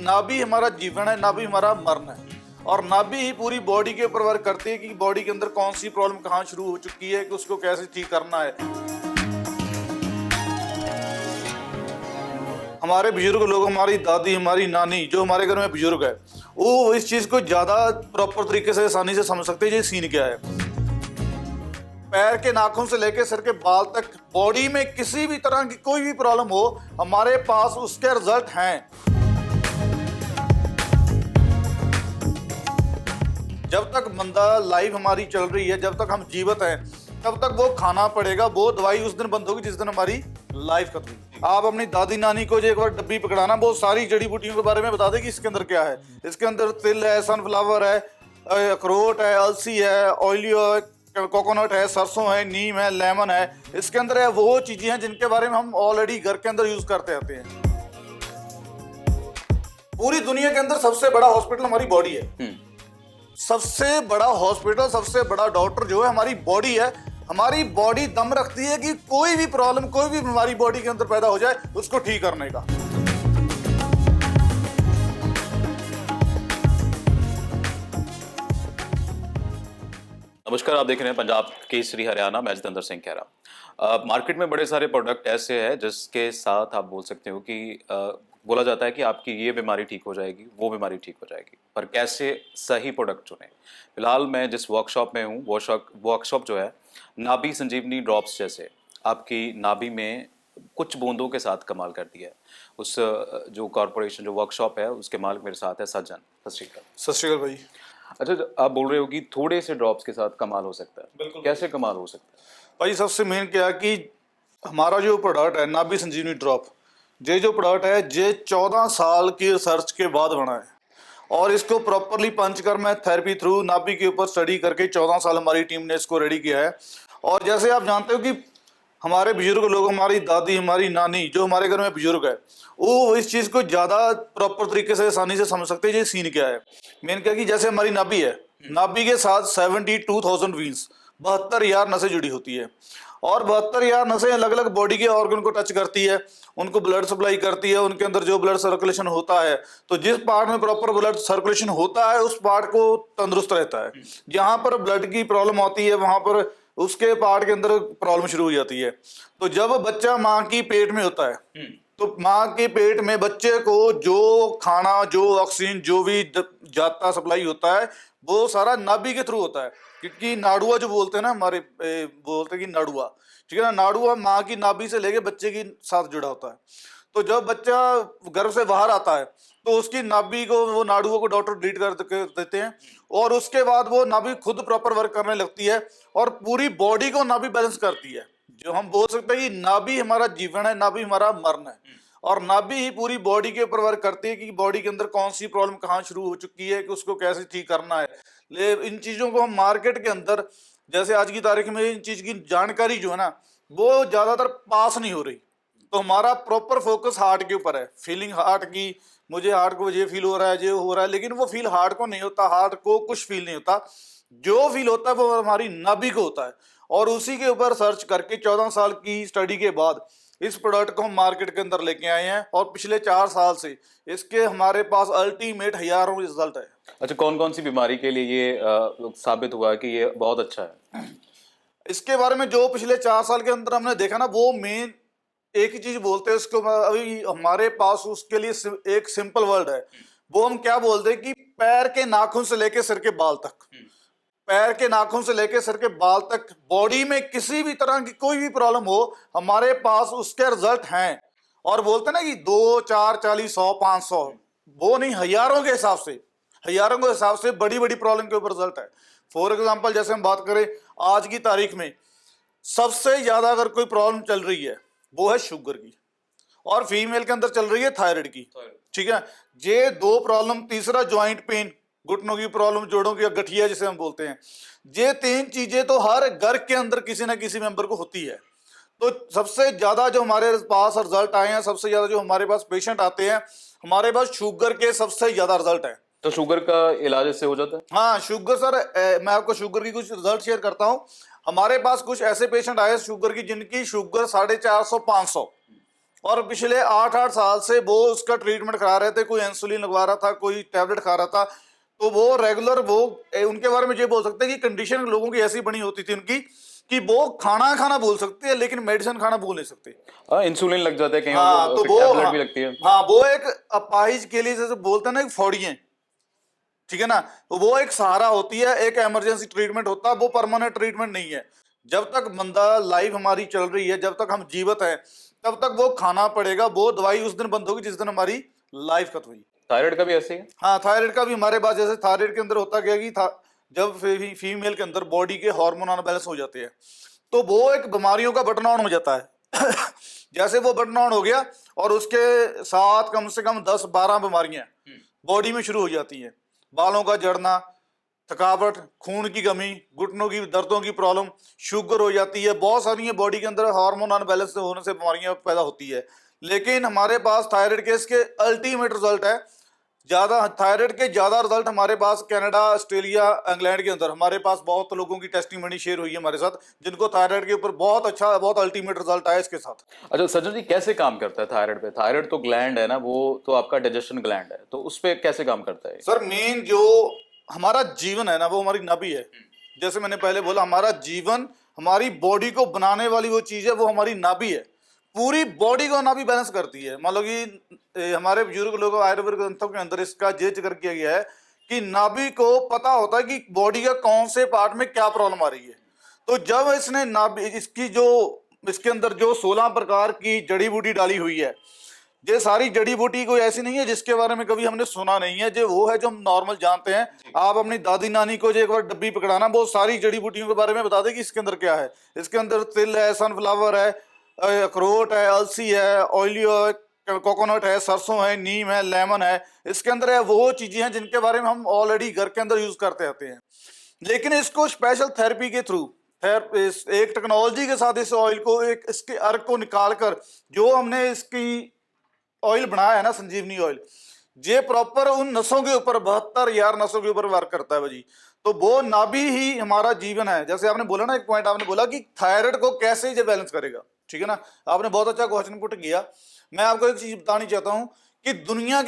नाभि हमारा जीवन है, नाभि हमारा मरण है। और नाभि ही पूरी बॉडी के ऊपर वर्क करती है कि बॉडी के अंदर कौन सी प्रॉब्लम कहाँ शुरू हो चुकी है, कि उसको कैसे ठीक करना है। हमारे बुजुर्ग लोग, हमारी दादी, हमारी नानी, जो हमारे घर में बुजुर्ग है, वो इस चीज को ज्यादा प्रॉपर तरीके से आसानी से समझ सकते हैं ये सीन क्या है। पैर के नाखून से लेकर सिर के बाल तक बॉडी में किसी भी तरह की कोई भी प्रॉब्लम हो, हमारे पास उसके रिजल्ट हैं। जब तक बंदा लाइफ हमारी चल रही है, जब तक हम जीवित हैं, तब तक वो खाना पड़ेगा, वो दवाई उस दिन बंद होगी जिस दिन हमारी लाइफ खत्म होगी। आप अपनी दादी नानी को जो एक बार डब्बी पकड़ाना, वो सारी जड़ी बूटियों के बारे में बता दें कि इसके अंदर क्या है। इसके अंदर तिल है, सनफ्लावर है, अखरोट है, अलसी है, ऑयलियो है, कोकोनट है, सरसों है, नीम है, लेमन है। इसके अंदर है वो चीजें हैं जिनके बारे में हम ऑलरेडी घर के अंदर यूज करते रहते हैं। पूरी दुनिया के अंदर सबसे बड़ा हॉस्पिटल हमारी बॉडी है। सबसे बड़ा हॉस्पिटल, सबसे बड़ा डॉक्टर जो है हमारी बॉडी है। हमारी बॉडी दम रखती है कि कोई भी प्रॉब्लम, कोई भी बीमारी बॉडी के अंदर पैदा हो जाए, उसको ठीक करने का। नमस्कार, आप देख रहे हैं पंजाब केसरी हरियाणा। मैं जितेंद्र सिंह खेरा। मार्केट में बड़े सारे प्रोडक्ट ऐसे हैं जिसके साथ आप बोल सकते हो कि बोला जाता है कि आपकी ये बीमारी ठीक हो जाएगी, वो बीमारी ठीक हो जाएगी, पर कैसे सही प्रोडक्ट चुनें। फिलहाल मैं जिस वर्कशॉप में हूँ, वो वर्कशॉप जो है नाभि संजीवनी ड्रॉप्स जैसे आपकी नाभि में कुछ बूंदों के साथ कमाल कर दिया है। उस जो कॉरपोरेशन, जो वर्कशॉप है, उसके मालिक मेरे साथ है सज्जन। सत श्री अकाल। सत श्री अकाल भाई। अच्छा, आप बोल रहे हो कि थोड़े से ड्रॉप्स के साथ कमाल हो सकता है। बिल्कुल। कैसे कमाल हो सकता है भाई? सबसे मेन क्या है कि हमारा जो प्रोडक्ट है नाभि संजीवनी ड्रॉप, ये जो प्रोडक्ट है ये 14 साल की रिसर्च के बाद बना है। और इसको प्रॉपरली पंचकर्म थेरेपी थ्रू नाभि के ऊपर स्टडी करके 14 साल हमारी टीम ने इसको रेडी किया है। और जैसे आप जानते हो कि हमारे बुजुर्ग लोग, हमारी दादी, हमारी नानी, जो हमारे घर में बुजुर्ग है, वो इस चीज़ को ज़्यादा प्रॉपर तरीके से आसानी से समझ सकते हैं ये सीन क्या है। मेन क्या कि जैसे हमारी नाभि है, नाभि के साथ 72,000 वीन्स, 72,000 नसें जुड़ी होती है। और 72,000 नसें अलग अलग बॉडी के ऑर्गन को टच करती है, उनको ब्लड सप्लाई करती है। उनके अंदर जो ब्लड सर्कुलेशन होता है, तो जिस पार्ट में प्रॉपर ब्लड सर्कुलेशन होता है, उस पार्ट को तंदुरुस्त रहता है। जहाँ पर ब्लड की प्रॉब्लम होती है, वहाँ पर उसके पार्ट के अंदर प्रॉब्लम शुरू हो जाती है। तो जब बच्चा माँ की पेट में होता है, तो माँ के पेट में बच्चे को जो खाना, जो ऑक्सीजन, जो भी जाता सप्लाई होता है, वो सारा नाभि के थ्रू होता है। क्योंकि नाड़ुआ जो बोलते हैं ना, हमारे बोलते हैं कि नाड़ुआ, ठीक है ना, नाड़ुआ माँ की नाभि से लेके बच्चे के साथ जुड़ा होता है। तो जब बच्चा गर्भ से बाहर आता है, तो उसकी नाभि को, वो नाड़ुआ को डॉक्टर ट्रीट कर देते हैं। और उसके बाद वो नाभि खुद प्रॉपर वर्क करने लगती है और पूरी बॉडी को नाभि बैलेंस करती है। जो हम बोल सकते हैं कि नाभि हमारा जीवन है, नाभि हमारा मरण है। और नाभि ही पूरी बॉडी के ऊपर वर्क करती है कि बॉडी के अंदर कौन सी प्रॉब्लम कहाँ शुरू हो चुकी है, कि उसको कैसे ठीक करना है। इन चीज़ों को हम मार्केट के अंदर, जैसे आज की तारीख में इन चीज़ की जानकारी जो है ना, वो ज़्यादातर पास नहीं हो रही। तो हमारा प्रॉपर फोकस हार्ट के ऊपर है, फीलिंग हार्ट की। मुझे हार्ट को ये फील हो रहा है, ये हो रहा है, लेकिन वो फील हार्ट को नहीं होता, हार्ट को कुछ फील नहीं होता। जो फील होता है वो हमारी नाभि को होता है। और उसी के ऊपर सर्च करके 14 साल की स्टडी के बाद इस प्रोडक्ट को हम मार्केट के अंदर लेके आए हैं। और पिछले 4 साल से इसके हमारे पास अल्टीमेट हजारों रिजल्ट है। अच्छा, कौन कौन सी बीमारी के लिए ये साबित हुआ है कि ये बहुत अच्छा है? इसके बारे में जो पिछले 4 साल के अंदर हमने देखा ना, वो मेन एक ही चीज बोलते हैं उसको। अभी हमारे पास उसके लिए एक सिंपल वर्ड है। वो हम क्या बोलते हैं कि पैर के नाखून से लेके सिर के बाल तक, पैर के नाखून से लेके सिर के बाल तक बॉडी में किसी भी तरह की कोई भी प्रॉब्लम हो, हमारे पास उसके रिजल्ट हैं। और बोलते हैं ना कि 2, 4, 40, 100, 500, वो नहीं, हजारों के हिसाब से, हजारों के हिसाब से बड़ी बड़ी प्रॉब्लम के ऊपर रिजल्ट है। फॉर एग्जाम्पल, जैसे हम बात करें आज की तारीख में सबसे ज्यादा अगर कोई प्रॉब्लम चल रही है, वो है शुगर की, और फीमेल के अंदर चल रही है थायराइड की, ठीक है। ये 2 प्रॉब्लम, तीसरा ज्वाइंट पेन, घुटनों की प्रॉब्लम, जोड़ों की गठिया जिसे हम बोलते हैं, ये 3 चीजें तो हर घर के अंदर किसी ना किसी मेंबर को होती है। तो सबसे ज्यादा जो हमारे पास रिजल्ट आए हैं, सबसे ज्यादा जो हमारे पास पेशेंट आते हैं, हमारे पास शुगर के सबसे ज्यादा रिजल्ट है। तो शुगर का इलाज इससे हो जाता है? हाँ, शुगर सर, मैं आपको शुगर की कुछ रिजल्ट शेयर करता हूँ। हमारे पास कुछ ऐसे पेशेंट आए शुगर की जिनकी शुगर 450, 500, और पिछले 8-8 साल से वो उसका ट्रीटमेंट करा रहे थे, कोई इंसुलिन लगवा रहा था, कोई टैबलेट खा रहा था। तो वो रेगुलर वो उनके बारे में ये बोल सकते हैं कि कंडीशन लोगों की ऐसी बनी होती थी उनकी कि वो खाना खाना बोल सकते हैं लेकिन मेडिसिन खाना बोल नहीं सकते। हाँ, इंसुलिन लग जाता है कहीं, हाँ तो वो टैबलेट हाँ, भी लगती है। हाँ वो एक अपाहिज के लिए जैसे बोलते हैं ना, एक फौड़ियाँ, ठीक है ना, तो वो एक सहारा होती है, एक इमरजेंसी ट्रीटमेंट होता है, वो परमानेंट ट्रीटमेंट नहीं है। जब तक बंदा लाइफ हमारी चल रही है, जब तक हम जीवित हैं, तब तक वो खाना पड़ेगा। वो दवाई उस दिन बंद होगी जिस दिन हमारी लाइफ खत्म हुई। थायराइड का भी ऐसे ही है? हाँ थायराइड का भी हमारे पास, जैसे थायराइड के अंदर होता क्या कि जब फीमेल के अंदर बॉडी के हार्मोन अनबैलेंस हो जाते हैं तो वो एक बीमारियों का बटन ऑन हो जाता है। जैसे वो बटन ऑन हो गया और उसके साथ कम से कम 10-12 बीमारियां बॉडी में शुरू हो जाती हैं। बालों का झड़ना, थकावट, खून की कमी, घुटनों की दर्दों की प्रॉब्लम, शुगर हो जाती है, बहुत सारी बॉडी के अंदर हार्मोन अनबैलेंस होने से बीमारियां पैदा होती है। लेकिन हमारे पास थायराइड के इसके अल्टीमेट रिजल्ट है। ज्यादा थायराइड के ज्यादा रिजल्ट हमारे पास कनाडा, ऑस्ट्रेलिया, इंग्लैंड के अंदर हमारे पास बहुत लोगों की टेस्टिमनी शेयर हुई है हमारे साथ, जिनको थायराइड के ऊपर बहुत अच्छा, बहुत अल्टीमेट रिजल्ट आया इसके साथ। अच्छा सज्जन जी, कैसे काम करता है थायराइड पे? थायराइड तो ग्लैंड है ना, वो तो आपका डाइजेशन ग्लैंड है, तो उस पे कैसे काम करता है? सर मेन जो हमारा जीवन है ना, वो हमारी नाभि है। जैसे मैंने पहले बोला, हमारा जीवन, हमारी बॉडी को बनाने वाली वो चीज है, वो हमारी नाभि है। पूरी बॉडी को नाभि बैलेंस करती है। मान लो कि हमारे बुजुर्ग लोग आयुर्वेद ग्रंथों के अंदर इसका जे जिक्र किया गया है कि नाभि को पता होता है कि बॉडी का कौन से पार्ट में क्या प्रॉब्लम आ रही है। तो जब इसने नाभि, इसकी जो इसके अंदर जो 16 प्रकार की जड़ी बूटी डाली हुई है, ये सारी जड़ी बूटी कोई ऐसी नहीं है जिसके बारे में कभी हमने सुना नहीं है। जो वो है जो हम नॉर्मल जानते हैं। आप अपनी दादी नानी को जो एक बार डब्बी पकड़ाना, वो सारी जड़ी बूटियों के बारे में बता देगी इसके अंदर क्या है। इसके अंदर तिल है, सनफ्लावर है, अखरोट है, अलसी है, ऑयलियो है, कोकोनट है, सरसों है, नीम है, लेमन है। इसके अंदर है वो चीजें हैं जिनके बारे में हम ऑलरेडी घर के अंदर यूज करते आते हैं। लेकिन इसको स्पेशल थेरेपी के थ्रू, एक टेक्नोलॉजी के साथ इस ऑयल को, एक इसके अर्क को निकाल कर जो हमने इसकी ऑयल बनाया है ना, संजीवनी ऑयल, ये प्रॉपर उन नसों के ऊपर 72,000 नसों के ऊपर वर्क करता है भाजी। तो वो नाभि ही हमारा जीवन है। जैसे आपने बोला ना, एक पॉइंट आपने बोला कि थायराइड को कैसे ये बैलेंस करेगा, ठीक है ना, आपने बहुत अच्छा क्वेश्चन पुट किया। मैं आपको एक चीज बतानी चाहता हूं कि दुनिया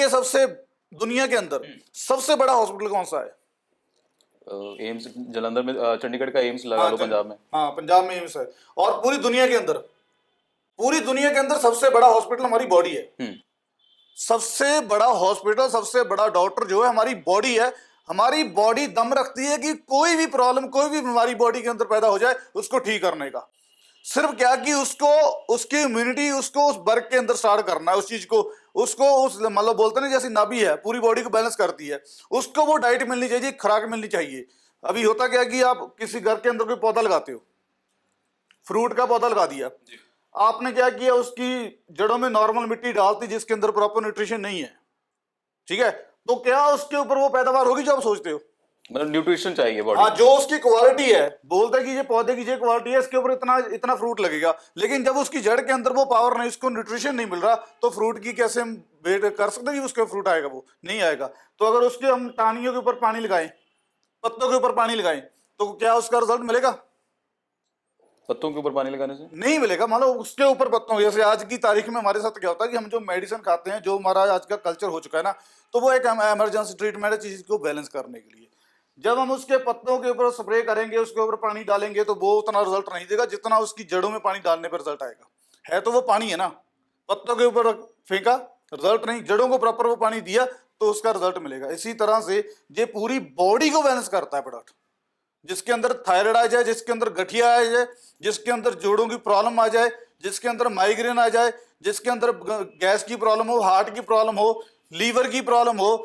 के अंदर सबसे बड़ा हॉस्पिटल कौन सा है? एम्स जलंधर में, चंडीगढ़ का एम्स लगा लो, पंजाब में। हाँ पंजाब में एम्स है। और पूरी दुनिया के अंदर सबसे बड़ा हॉस्पिटल हमारी बॉडी है। सबसे बड़ा हॉस्पिटल, सबसे बड़ा डॉक्टर जो है हमारी बॉडी है। हमारी बॉडी दम रखती है कि कोई भी प्रॉब्लम, कोई भी बीमारी बॉडी के अंदर पैदा हो जाए, उसको ठीक करने का। सिर्फ क्या कि उसको, उसकी इम्यूनिटी, उसको उस वर्क के अंदर स्टार्ट करना है उस चीज को। उसको उस मतलब बोलते ना, जैसी नाभि है पूरी बॉडी को बैलेंस करती है, उसको वो डाइट मिलनी चाहिए, खुराक मिलनी चाहिए। अभी होता क्या कि आप किसी घर के अंदर कोई पौधा लगाते हो, फ्रूट का पौधा लगा दिया, आपने क्या किया, उसकी जड़ों में नॉर्मल मिट्टी डालती जिसके अंदर प्रॉपर न्यूट्रिशन नहीं है, ठीक है, तो क्या उसके ऊपर वो पैदावार होगी जो आप सोचते हो? मतलब न्यूट्रिशन चाहिए बॉडी। हाँ, जो उसकी क्वालिटी है, बोलता है कि ये पौधे की ये क्वालिटी है, इसके ऊपर इतना इतना फ्रूट लगेगा। लेकिन जब उसकी जड़ के अंदर वो पावर नहीं, उसको न्यूट्रिशन नहीं मिल रहा, तो फ्रूट की कैसे हम वेट कर सकते हैं कि उसके फ्रूट आएगा? वो नहीं आएगा। तो अगर उसके हम टहनियों के ऊपर पानी लगाएं, पत्तों के ऊपर पानी लगाएं, तो क्या उसका रिजल्ट मिलेगा? पत्तों के ऊपर पानी लगाने से नहीं मिलेगा। मान लो उसके ऊपर पत्तों, जैसे आज की तारीख में हमारे साथ क्या होता है कि हम जो मेडिसिन खाते हैं, जो हमारा आज का कल्चर हो चुका है ना, तो वो एक इमरजेंसी ट्रीटमेंट है चीज को बैलेंस करने के लिए। जब हम उसके पत्तों के ऊपर स्प्रे करेंगे, उसके ऊपर पानी डालेंगे, तो वो उतना रिजल्ट नहीं देगा जितना उसकी जड़ों में पानी डालने पर रिजल्ट आएगा। है तो वो पानी है ना, पत्तों के ऊपर फेंका, रिजल्ट नहीं, जड़ों को प्रॉपर वो पानी दिया तो उसका रिजल्ट मिलेगा। इसी तरह से ये पूरी बॉडी को बैलेंस करता है प्रोडक्ट। जिसके अंदर थायराइड आ जाए, जिसके अंदर गठिया आ जाए, जिसके अंदर जोड़ों की प्रॉब्लम आ जाए, जिसके अंदर माइग्रेन आ जाए, जिसके अंदर गैस की प्रॉब्लम हो, हार्ट की प्रॉब्लम हो, लीवर की प्रॉब्लम हो,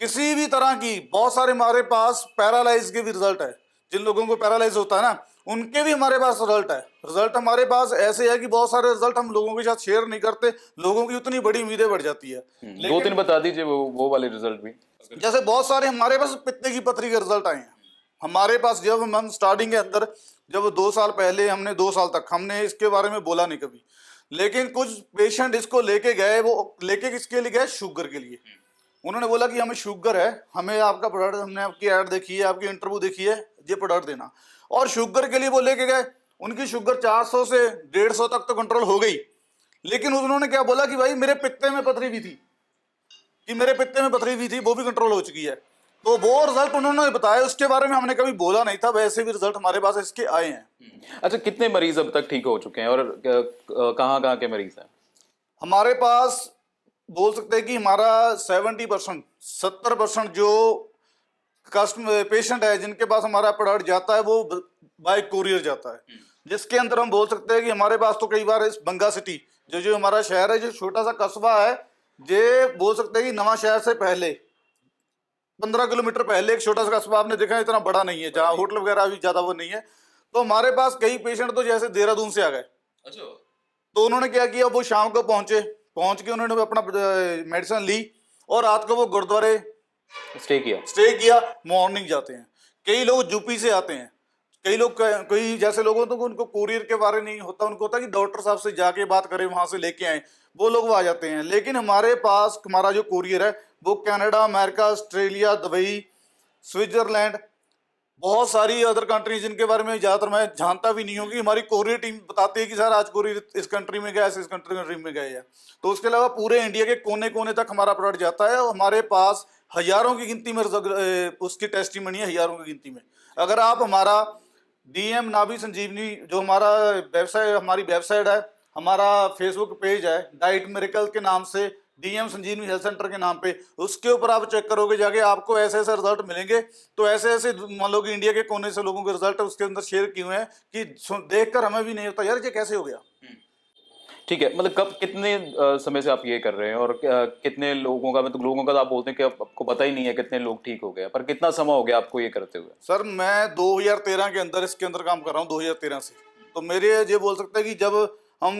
किसी भी तरह की, बहुत सारे हमारे पास पैरालाइज के भी रिजल्ट है। जिन लोगों को पैरालाइज होता है ना, उनके भी हमारे पास रिजल्ट है। रिजल्ट हमारे पास ऐसे है कि बहुत सारे रिजल्ट हम लोगों के साथ शेयर नहीं करते, लोगों की उतनी बड़ी उम्मीदें बढ़ जाती है। 2-3 बता दीजिए वो वाले रिजल्ट भी। जैसे बहुत सारे हमारे पास पित्ते की पथरी के रिजल्ट आए हैं हमारे पास। जब हम स्टार्टिंग के अंदर, जब 2 साल पहले, हमने 2 साल तक हमने इसके बारे में बोला नहीं कभी। लेकिन कुछ पेशेंट इसको लेके गए, वो लेके किसके लिए गए? शुगर के लिए। उन्होंने बोला कि हमें शुगर है, हमें आपका प्रोडक्ट, हमने आपकी ऐड देखी है, आपकी इंटरव्यू देखी है, ये प्रोडक्ट देना। और शुगर के लिए वो लेके गए, उनकी शुगर 400 से 150 तक तो कंट्रोल हो गई। लेकिन उन्होंने क्या बोला कि भाई मेरे पित्ते में पथरी भी थी, कि मेरे पित्ते में पथरी भी थी, वो भी कंट्रोल हो चुकी है। तो वो रिजल्ट उन्होंने बताया, उसके बारे में हमने कभी बोला नहीं था, वैसे भी रिजल्ट हमारे पास इसके आए हैं। अच्छा, कितने मरीज अब तक ठीक हो चुके हैं और कहाँ कहाँ के मरीज हैं? हमारे पास बोल सकते हैं कि हमारा 70%, 70% जो कस्टमर पेशेंट है जिनके पास हमारा प्रोडक्ट जाता है वो बाय कोरियर जाता है, जिसके अंदर हम बोल सकते हैं कि हमारे पास तो कई बार इस बंगा सिटी जो जो हमारा शहर है, जो छोटा सा कस्बा है, ये बोल सकते हैं कि नवा शहर से पहले 15 किलोमीटर पहले एक छोटा सा कस्बा, आपने देखा है इतना बड़ा नहीं है, जहाँ होटल वगैरह भी ज्यादा वो नहीं है। तो हमारे पास कई पेशेंट तो जैसे देहरादून से आ गए। अच्छा। तो उन्होंने क्या किया, वो शाम को पहुंचे, पहुंच के उन्होंने अपना मेडिसिन ली और रात को वो गुरुद्वारे स्टे किया, मॉर्निंग जाते हैं। कई लोग यूपी से आते हैं, कई लोग कोई जैसे लोगों तो उनको कोरियर के बारे नहीं होता, उनको होता कि डॉक्टर साहब से जाके बात करें, वहां से लेके आए, वो लोग आ जाते हैं। लेकिन हमारे पास हमारा जो कोरियर है वो Canada, America, Australia, Dubai, Switzerland, बहुत सारी अदर कंट्री जिनके बारे में ज़्यादातर मैं जानता भी नहीं हूँ, कि हमारी कोरियर टीम बताती है कि सर आज कोरियर इस कंट्री में गया, इस कंट्री में गए हैं। तो उसके अलावा पूरे इंडिया के कोने कोने तक हमारा प्रोडक्ट जाता है और हमारे पास हजारों की गिनती में उसकी टेस्टिमनी है, हजारों की गिनती में। अगर आप हमारा डीएम नाभि संजीवनी जो हमारा वेबसाइट, हमारी वेबसाइट है, हमारा फेसबुक पेज है डाइट मिरेकल के नाम से, डीएम संजीवनी हेल्थ सेंटर के नाम पे, उसके ऊपर आप चेक करोगे जाके, आपको ऐसे ऐसे रिजल्ट मिलेंगे। तो ऐसे ऐसे मान लो कि इंडिया के कोने से लोगों के रिजल्ट उसके अंदर शेयर किए हुए हैं कि देखकर हमें भी नहीं होता यार ये कैसे हो गया। ठीक है, मतलब कब कितने समय से आप ये कर रहे हैं और कितने लोगों का, मतलब लोगों का तो आप बोलते हैं कि आपको पता ही नहीं है कितने लोग ठीक हो गए, पर कितना समय हो गया आपको ये करते हुए? सर मैं 2013 के अंदर इसके अंदर काम कर रहा हूँ, 2013 से। तो मेरे ये बोल सकते हैं कि जब हम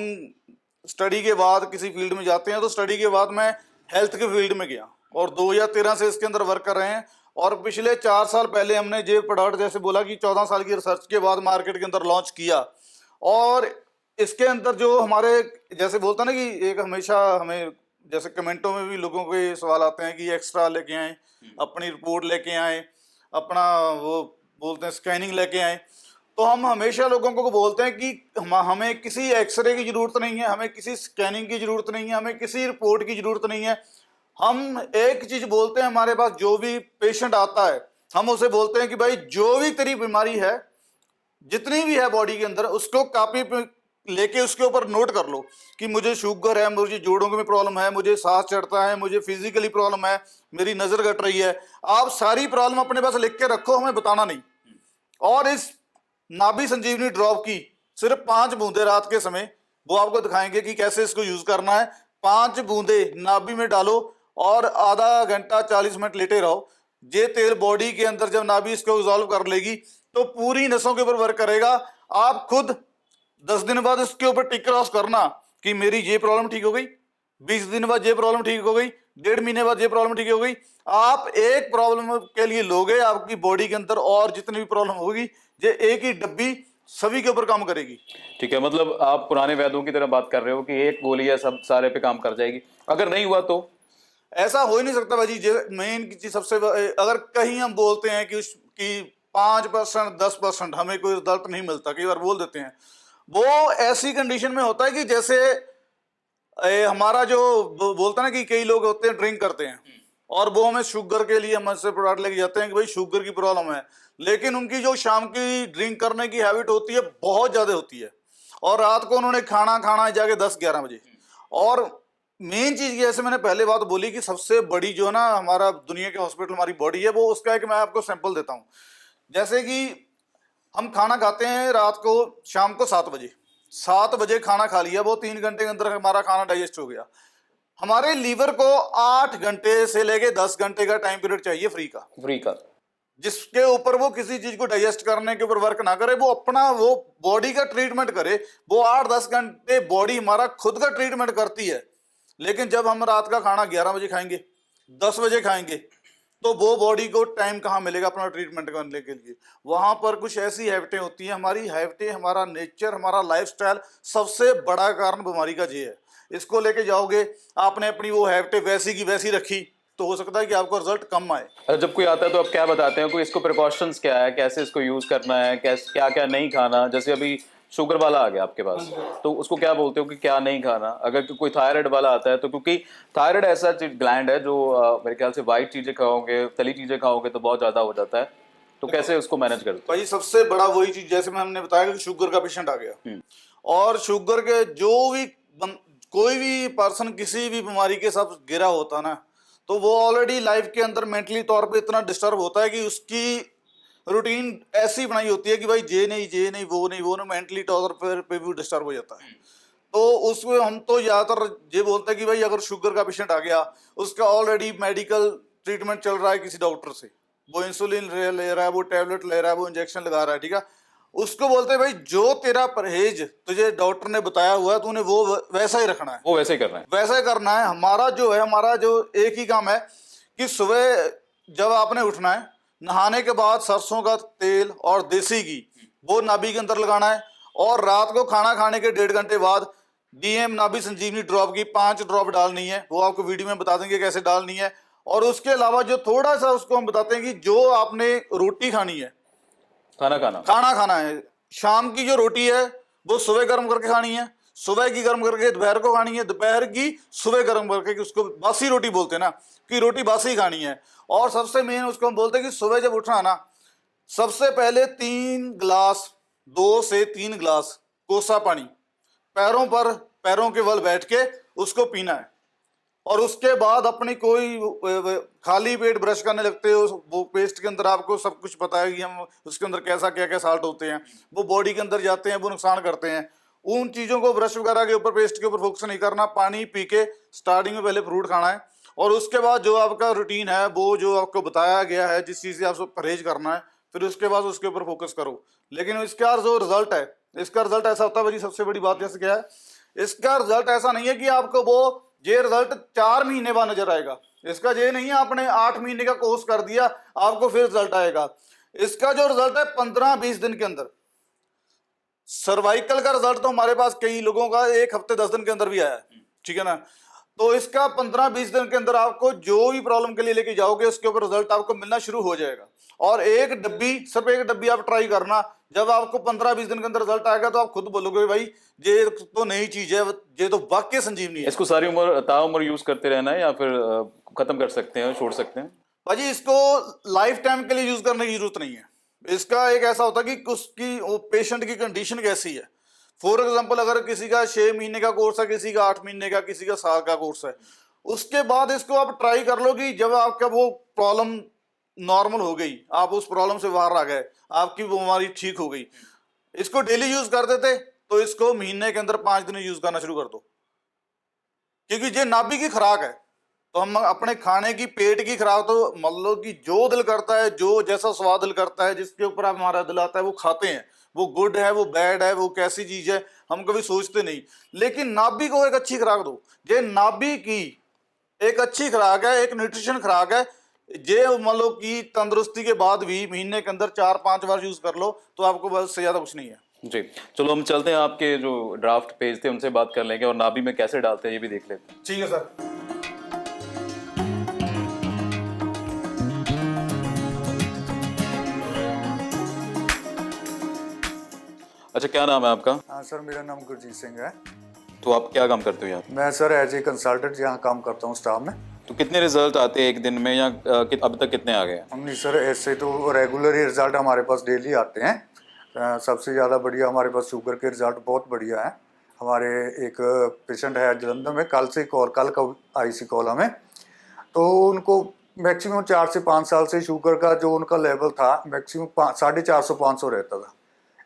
स्टडी के बाद किसी फील्ड में जाते हैं तो स्टडी के बाद मैं हेल्थ के फील्ड में गया और 2013 से इसके अंदर वर्क कर रहे हैं। और पिछले 4 साल पहले हमने ये प्रोडक्ट जैसे बोला कि 14 साल की रिसर्च के बाद मार्केट के अंदर लॉन्च किया। और इसके अंदर जो हमारे जैसे बोलता ना कि एक हमेशा हमें जैसे कमेंटों में भी लोगों के सवाल आते हैं कि एक्स्ट्रा लेके आए, अपनी रिपोर्ट लेके आए, अपना वो बोलते हैं स्कैनिंग लेके आए। तो हम हमेशा लोगों को बोलते हैं कि हमें किसी एक्सरे की जरूरत नहीं है, हमें किसी स्कैनिंग की जरूरत नहीं है, हमें किसी रिपोर्ट की जरूरत नहीं है। हम एक चीज बोलते हैं, हमारे पास जो भी पेशेंट आता है हम उसे बोलते हैं कि भाई जो भी तेरी बीमारी है, जितनी भी है बॉडी के अंदर, उसको कॉपी पे लेके उसके ऊपर नोट कर लो कि मुझे शुगर है, मुझे जोड़ों में प्रॉब्लम है, मुझे सांस चढ़ता है, मुझे फिजिकली प्रॉब्लम है, मेरी नजर घट रही है। आप सारी प्रॉब्लम अपने पास लिख के रखो, हमें बताना नहीं। और इस नाभि संजीवनी ड्रॉप की सिर्फ 5 बूंदे रात के समय वो आपको दिखाएंगे कि कैसे इसको यूज करना है। 5 बूंदे नाभि में डालो और आधा घंटा 40 मिनट लेटे रहो। ये तेल बॉडी के अंदर जब नाभि इसको रिजॉल्व कर लेगी तो पूरी नसों के ऊपर वर्क करेगा। आप खुद 10 दिन बाद इसके ऊपर टिक क्रॉस करना कि मेरी ये प्रॉब्लम ठीक हो गई, 20 दिन बाद ये प्रॉब्लम ठीक हो गई, 1.5 महीने बाद ये प्रॉब्लम ठीक हो गई। आप एक प्रॉब्लम के लिए लोगे, आपकी बॉडी के अंदर और जितनी भी प्रॉब्लम होगी ये एक ही डब्बी सभी के ऊपर काम करेगी। ठीक है, मतलब आप पुराने वैद्यों की तरह बात कर रहे हो कि एक गोली है सब सारे पे काम कर जाएगी, अगर नहीं हुआ तो? ऐसा हो ही नहीं सकता भाजी। मेन चीज सबसे अगर कहीं हम बोलते हैं कि 5% 10% हमें कोई रिजल्ट नहीं मिलता, कई बार बोल देते हैं, वो ऐसी कंडीशन में होता है कि जैसे हमारा जो बोलता है ना कि कई लोग होते हैं ड्रिंक करते हैं और वो हमें शुगर के लिए हमसे प्रोडक्ट लेके जाते हैं कि भाई शुगर की प्रॉब्लम है, लेकिन उनकी जो शाम की ड्रिंक करने की हैबिट होती है बहुत ज्यादा होती है और रात को उन्होंने खाना है जाके 10-11 बजे। और मेन चीज जैसे मैंने पहले बात बोली कि सबसे बड़ी जो है ना हमारा दुनिया के हॉस्पिटल हमारी बॉडी है, वो उसका एक मैं आपको सैंपल देता हूँ। जैसे कि हम खाना खाते हैं रात को, शाम को 7 बजे खाना खा लिया, वो 3 घंटे के अंदर हमारा खाना डाइजेस्ट हो गया। हमारे लीवर को 8 घंटे से लेके 10 घंटे का टाइम पीरियड चाहिए फ्री का, जिसके ऊपर वो किसी चीज को डाइजेस्ट करने के ऊपर वर्क ना करे, वो अपना वो बॉडी का ट्रीटमेंट करे। वो 8-10 घंटे बॉडी हमारा खुद का ट्रीटमेंट करती है। लेकिन जब हम रात का खाना 11 बजे खाएंगे, 10 बजे खाएंगे, तो वो बॉडी को टाइम कहाँ मिलेगा अपना ट्रीटमेंट करने के लिए। वहां पर कुछ ऐसी हैबिटें होती हैं, हमारी हैबिटें, हमारा नेचर, हमारा लाइफस्टाइल सबसे बड़ा कारण बीमारी का ये है। इसको लेके जाओगे, आपने अपनी वो हैबिटें वैसी की वैसी रखी तो हो सकता है कि आपको रिजल्ट कम आए। अच्छा, जब कोई आता है तो आप क्या बताते हैं, कोई इसको प्रिकॉशंस क्या है, कैसे इसको यूज करना है, कैसे क्या क्या नहीं खाना? जैसे अभी शुगर वाला आ गया आपके पास, तो उसको क्या बोलते हो कि क्या नहीं खाना? अगर कोई थायराइड वाला आता है तो, क्योंकि थायराइड ऐसा ग्लैंड है जो मेरे ख्याल से वाइट चीजें खाओगे, तली चीजें खाओगे तो बहुत ज्यादा हो जाता है, तो कैसे उसको मैनेज करते हो? भाई सबसे बड़ा वही चीज, जैसे मैं हमने बताया कि शुगर का पेशेंट आ गया, और शुगर के कोई भी पर्सन किसी भी बीमारी के साथ गिरा होता ना, तो वो ऑलरेडी लाइफ के अंदर मेंटली तौर पे इतना डिस्टर्ब होता है कि उसकी रूटीन ऐसी बनाई होती है कि भाई ये नहीं वो नहीं, मेंटली तौर पे भी डिस्टर्ब हो जाता है। तो उसमें हम तो ज्यादातर ये बोलते हैं कि भाई अगर शुगर का पेशेंट आ गया, उसका ऑलरेडी मेडिकल ट्रीटमेंट चल रहा है किसी डॉक्टर से, वो इंसुलिन ले रहा है, वो टैबलेट ले रहा है, वो इंजेक्शन लगा रहा है, ठीक है, उसको बोलते हैं भाई जो तेरा परहेज तुझे डॉक्टर ने बताया हुआ है तूने वो वैसा ही रखना है, वो वैसे ही करना है। वैसा ही करना है। हमारा जो एक ही काम है कि सुबह जब आपने उठना है, नहाने के बाद सरसों का तेल और देसी घी वो नाभि के अंदर लगाना है, और रात को खाना खाने के 1.5 घंटे बाद डीएम नाभि संजीवनी ड्रॉप की 5 ड्रॉप डालनी है, वो आपको वीडियो में बता देंगे कैसे डालनी है। और उसके अलावा जो थोड़ा सा उसको हम बताते हैं कि जो आपने रोटी खानी है, खाना खाना है, शाम की जो रोटी है वो सुबह गर्म करके खानी है, सुबह की गर्म करके दोपहर को खानी है, दोपहर की सुबह गर्म करके, उसको बासी रोटी बोलते हैं ना, कि रोटी बासी खानी है। और सबसे मेन उसको हम बोलते हैं कि सुबह जब उठना ना, सबसे पहले 2 से 3 गिलास कोसा पानी पैरों के बल बैठ के उसको पीना है। और उसके बाद अपनी कोई खाली पेट ब्रश करने लगते हो, वो पेस्ट के अंदर आपको सब कुछ पता है कि हम उसके अंदर कैसा क्या क्या साल्ट होते हैं, वो बॉडी के अंदर जाते हैं, वो नुकसान करते हैं। उन चीज़ों को ब्रश वगैरह के ऊपर, पेस्ट के ऊपर फोकस नहीं करना। पानी पी के स्टार्टिंग में पहले फ्रूट खाना है, और उसके बाद जो आपका रूटीन है, वो जो आपको बताया गया है, जिस चीज़ से आपको परहेज करना है, फिर उसके बाद उसके ऊपर फोकस करो। लेकिन इसका जो रिजल्ट है, इसका रिजल्ट ऐसा होता है भाई, सबसे बड़ी बात जैसे क्या है, इसका रिजल्ट ऐसा नहीं है कि आपको वो ये रिजल्ट 4 महीने बाद नजर आएगा। इसका ये नहीं है आपने 8 महीने का कोर्स कर दिया आपको फिर रिजल्ट आएगा। इसका जो रिजल्ट है 15-20 दिन के अंदर। सर्वाइकल का रिजल्ट तो हमारे पास कई लोगों का 1 हफ्ते 10 दिन के अंदर भी आया है, ठीक है ना। तो इसका 15-20 दिन के अंदर आपको जो भी प्रॉब्लम के लिए लेके जाओगे उसके ऊपर रिजल्ट आपको मिलना शुरू हो जाएगा। और सिर्फ एक डब्बी आप ट्राई करना, जब आपको 15-20 दिन के अंदर रिजल्ट आएगा तो आप खुद बोलोगे भाई ये तो नई चीज है, ये तो वाकई संजीवनी है। इसको सारी उम्र ताउम्र यूज करते रहना है या फिर खत्म कर सकते हैं, छोड़ सकते हैं? भाजी इसको लाइफ टाइम के लिए यूज करने की जरूरत नहीं है। इसका एक ऐसा होता है कि उसकी पेशेंट की कंडीशन कैसी है। फॉर एग्जाम्पल अगर किसी का 6 महीने का कोर्स है, किसी का 8 महीने का, किसी का साल का कोर्स है, उसके बाद इसको आप ट्राई कर लो कि जब आपका वो प्रॉब्लम नॉर्मल हो गई, आप उस प्रॉब्लम से बाहर आ गए, आपकी बीमारी ठीक हो गई, इसको डेली यूज करते थे तो इसको महीने के अंदर 5 दिन यूज करना शुरू कर दो। क्योंकि ये नाभि की खुराक है, तो हम अपने खाने की, पेट की खुराक, तो मान लो कि जो दिल करता है, जो जैसा स्वाद दिल करता है, जिसके ऊपर हमारा दिल आता है वो खाते हैं। वो गुड है, वो बैड है, वो कैसी चीज है, हम कभी सोचते नहीं। लेकिन नाभि को एक अच्छी खुराक दो। ये नाभि की एक अच्छी खुराक है, एक न्यूट्रिशन खुराक है। ये मान लो कि तंदुरुस्ती के बाद भी महीने के अंदर 4-5 बार यूज कर लो तो आपको बस से ज्यादा कुछ नहीं है। जी, चलो हम चलते हैं, आपके जो ड्राफ्ट पेज थे उनसे बात कर लेंगे और नाभि में कैसे डालते हैं ये भी देख लेते हैं। ठीक है सर। अच्छा, क्या नाम है आपका? हाँ सर, मेरा नाम गुरजीत सिंह है। तो आप क्या काम करते हो यहाँ? मैं सर एज ए कंसल्टेंट यहाँ काम करता हूँ स्टाफ में। तो कितने रिजल्ट आते हैं एक दिन में, या अब तक कितने आ गए हैं? नहीं सर, ऐसे तो रेगुलर ही रिजल्ट हमारे पास डेली आते हैं। सबसे ज़्यादा बढ़िया हमारे पास शुगर के रिजल्ट बहुत बढ़िया है। हमारे एक पेशेंट है जलंधर में, कल का आई सी कॉल हमें, तो उनको मैक्सिमम 4 से 5 साल से शुगर का जो उनका लेवल था मैक्सिमम 450-500 रहता था।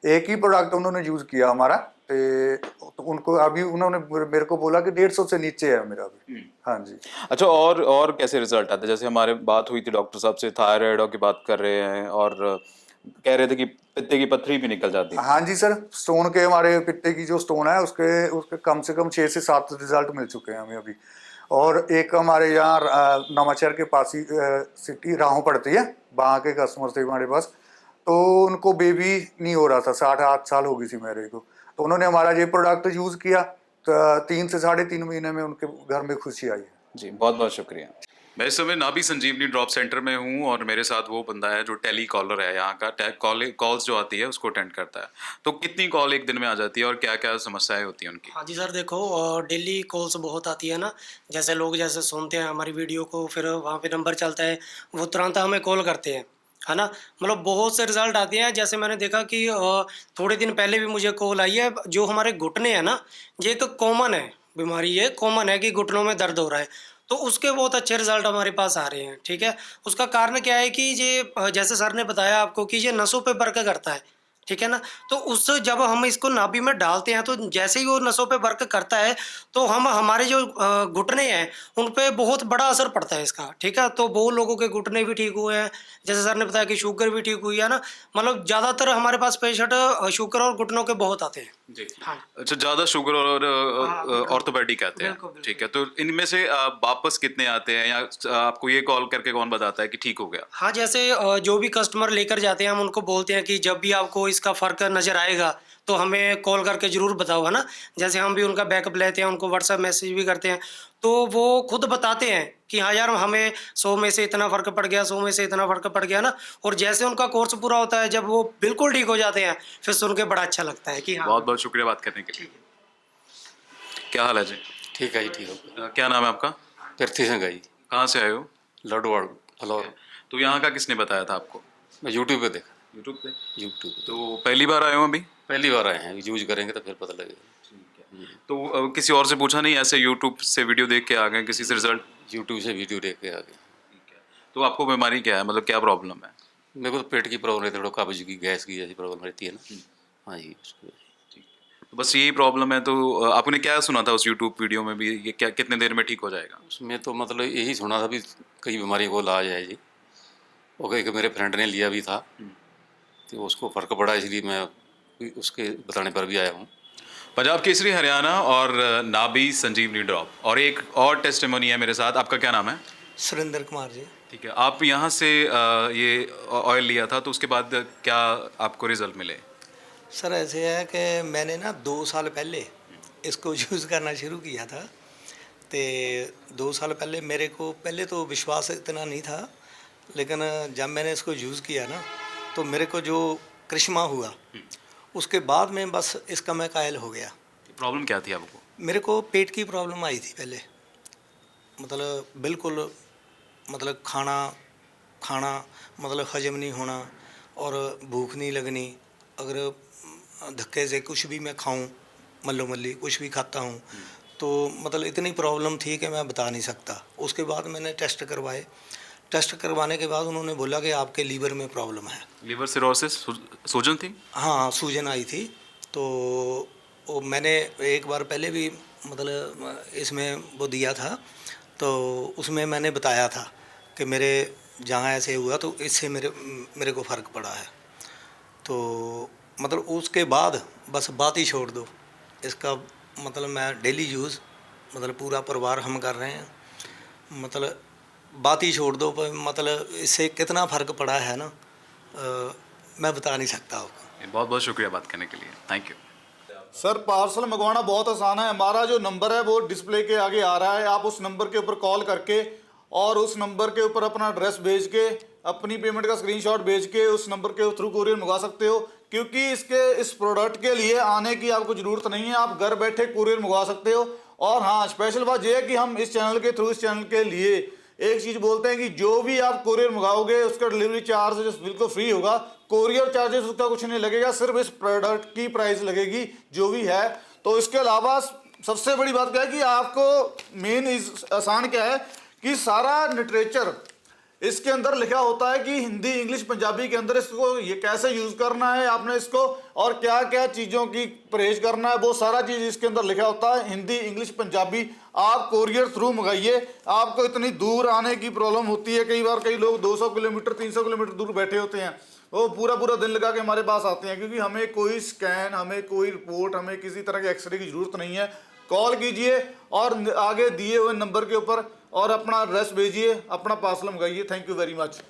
एक ही प्रोडक्ट उन्होंने यूज़ किया हमारा, तो उनको अभी उन्होंने मेरे को बोला कि 150 से नीचे है मेरा अभी। हाँ जी। अच्छा, और कैसे रिजल्ट आते हैं? जैसे हमारे बात हुई थी डॉक्टर साहब से, थायराइड की बात कर रहे हैं और कह रहे थे कि पित्ते की पत्थरी भी निकल जाती है। हाँ जी सर, स्टोन के, हमारे पित्ते की जो स्टोन है उसके कम से कम 6 से 7 रिजल्ट मिल चुके हैं हमें अभी। और एक हमारे यहाँ नवांशहर के पास ही सिटी राहों पड़ती है, वहाँ के कस्टमर थे हमारे पास, तो उनको बेबी नहीं हो रहा था, 8 साल हो गई थी मेरे को, तो उन्होंने हमारा ये प्रोडक्ट यूज़ किया, तो 3 से 3.5 महीने में उनके घर में खुशी आई है। जी, बहुत बहुत शुक्रिया। मैं इस समय नाभि संजीवनी ड्रॉप सेंटर में हूँ और मेरे साथ वो बंदा है जो टेली कॉलर है यहाँ का, कॉल्स जो आती है उसको अटेंड करता है। तो कितनी कॉल एक दिन में आ जाती है और क्या क्या समस्याएं होती हैं उनकी? हाँ जी सर, देखो डेली कॉल्स बहुत आती है ना। जैसे लोग जैसे सुनते हैं हमारी वीडियो को, फिर वहाँ पे नंबर चलता है, वो तुरंत हमें कॉल करते हैं, है ना। मतलब बहुत से रिजल्ट आते हैं। जैसे मैंने देखा कि थोड़े दिन पहले भी मुझे कॉल आई है, जो हमारे घुटने हैं ना, ये एक कॉमन है बीमारी, ये कॉमन है कि घुटनों में दर्द हो रहा है, तो उसके बहुत अच्छे रिजल्ट हमारे पास आ रहे हैं। ठीक है, उसका कारण क्या है कि ये जैसे सर ने बताया आपको कि ये नसों पे वर्क करता है, ठीक है ना। तो उस जब हम इसको नाभि में डालते हैं तो जैसे ही वो नसों पे वर्क करता है तो हम हमारे जो घुटने हैं उन पे बहुत बड़ा असर पड़ता है इसका। ठीक है, तो बहुत लोगों के घुटने भी ठीक हुए हैं, जैसे सर ने बताया कि शुगर भी ठीक हुई है ना। मतलब ज़्यादातर हमारे पास पेशेंट शुगर और घुटनों के बहुत आते हैं। जी। हाँ। अच्छा, ज़्यादा शुगर और बिल्कुल। ऑर्थोपेडिक आते हैं। बिल्कुल, बिल्कुल। ठीक है, तो इनमें से वापस कितने आते हैं या आपको ये कॉल करके कौन बताता है कि ठीक हो गया? हाँ, जैसे जो भी कस्टमर लेकर जाते हैं हम उनको बोलते हैं कि जब भी आपको इसका फ़र्क नज़र आएगा तो हमें कॉल करके ज़रूर बताओ, है ना। जैसे हम भी उनका बैकअप लेते हैं, उनको व्हाट्सएप मैसेज भी करते हैं, तो वो खुद बताते हैं कि हाँ यार, हमें 100 में से इतना फ़र्क पड़ गया, 100 में से इतना फ़र्क पड़ गया ना। और जैसे उनका कोर्स पूरा होता है, जब वो बिल्कुल ठीक हो जाते हैं, फिर सुन के बड़ा अच्छा लगता है कि हाँ। बहुत बहुत शुक्रिया बात करने के लिए। क्या हाल है जी? ठीक है जी, ठीक हो। क्या नाम है आपका? पृथ्वी सिंह है जी, कहाँ से आए हो? लडवाड़ फ्लोर। तो यहाँ का किसने बताया था आपको? मैं यूट्यूब पे देखा, यूट्यूब पे। यूट्यूब पे। तो पहली बार आए हो अभी? पहली बार आए हैं, यूज करेंगे तो फिर पता लगेगा। तो किसी और से पूछा नहीं, ऐसे यूट्यूब से वीडियो देख के आ गए, किसी से रिजल्ट? यूट्यूब से वीडियो देख के आ गए। तो आपको बीमारी क्या है, मतलब क्या प्रॉब्लम है? मेरे को तो पेट की प्रॉब्लम रहती है, थोड़ा कब्ज की, गैस की जैसी प्रॉब्लम रहती है ना। हाँ जी, उसको। तो बस यही प्रॉब्लम है। तो आपने क्या सुना था उस यूट्यूब वीडियो में भी, ये क्या कितने देर में ठीक हो जाएगा? उसमें तो मतलब यही सुना था भी कई बीमारियों को इलाज है जी। और एक मेरे फ्रेंड ने लिया भी था, तो उसको फ़र्क पड़ा, इसलिए मैं उसके बताने पर भी आया हूँ। पंजाब केसरी हरियाणा और नाभि संजीवनी ड्रॉप, और एक और टेस्टिमोनी है मेरे साथ। आपका क्या नाम है? सुरेंद्र कुमार जी। ठीक है, आप यहाँ से ये ऑयल लिया था, तो उसके बाद क्या आपको रिजल्ट मिले? सर ऐसे है कि मैंने ना 2 साल पहले इसको यूज़ करना शुरू किया था। तो 2 साल पहले मेरे को पहले तो विश्वास इतना नहीं था, लेकिन जब मैंने इसको यूज़ किया ना तो मेरे को जो करिश्मा हुआ, उसके बाद में बस इसका मैं कायल हो गया। प्रॉब्लम क्या थी आपको? मेरे को पेट की प्रॉब्लम आई थी पहले, मतलब बिल्कुल, मतलब खाना मतलब हजम नहीं होना और भूख नहीं लगनी। अगर धक्के से कुछ भी मैं खाऊं, मल्लो मल्ली कुछ भी खाता हूं, तो मतलब इतनी प्रॉब्लम थी कि मैं बता नहीं सकता। उसके बाद मैंने टेस्ट करवाए, टेस्ट करवाने के बाद उन्होंने बोला कि आपके लीवर में प्रॉब्लम है। लिवर सिरोसिस, सूजन थी? हाँ, सूजन आई थी। तो वो मैंने एक बार पहले भी मतलब इसमें वो दिया था, तो उसमें मैंने बताया था कि मेरे जहाँ ऐसे हुआ तो इससे मेरे को फ़र्क पड़ा है। तो मतलब उसके बाद बस बात ही छोड़ दो इसका, मतलब मैं डेली यूज़, मतलब पूरा परिवार हम कर रहे हैं, मतलब बात ही छोड़ दो। पर मतलब इससे कितना फ़र्क पड़ा है ना, मैं बता नहीं सकता आपको। बहुत बहुत शुक्रिया बात करने के लिए, थैंक यू। सर, पार्सल मंगवाना बहुत आसान है। हमारा जो नंबर है वो डिस्प्ले के आगे आ रहा है। आप उस नंबर के ऊपर कॉल करके और उस नंबर के ऊपर अपना एड्रेस भेज के, अपनी पेमेंट का स्क्रीनशॉट भेज के उस नंबर के थ्रू कुरियर मंगवा सकते हो। क्योंकि इस प्रोडक्ट के लिए आने की आपको ज़रूरत नहीं है, आप घर बैठे कुरियर मंगवा सकते हो। और हाँ, स्पेशल बात यह है कि हम इस चैनल के थ्रू, इस चैनल के लिए एक चीज़ बोलते हैं कि जो भी आप कुरियर मंगाओगे उसका डिलीवरी चार्ज बिल्कुल फ्री होगा। कोरियर चार्जेस उसका कुछ नहीं लगेगा, सिर्फ इस प्रोडक्ट की प्राइस लगेगी जो भी है। तो इसके अलावा सबसे बड़ी बात क्या है कि आपको मेन आसान क्या है कि सारा लिटरेचर इसके अंदर लिखा होता है कि हिंदी, इंग्लिश, पंजाबी के अंदर इसको ये कैसे यूज़ करना है आपने इसको, और क्या क्या चीज़ों की परहेज करना है, वो सारा चीज़ इसके अंदर लिखा होता है, हिंदी, इंग्लिश, पंजाबी। आप कोरियर थ्रू मंगाइए। आपको इतनी दूर आने की प्रॉब्लम होती है, कई बार कई लोग 200 किलोमीटर 300 किलोमीटर दूर बैठे होते हैं, वो पूरा पूरा दिन लगा के हमारे पास आते हैं, क्योंकि हमें कोई स्कैन, हमें कोई रिपोर्ट, हमें किसी तरह के एक्सरे की ज़रूरत नहीं है। कॉल कीजिए और आगे दिए हुए नंबर के ऊपर और अपना एड्रेस भेजिए, अपना पार्सल मंगाइए। Thank you very much.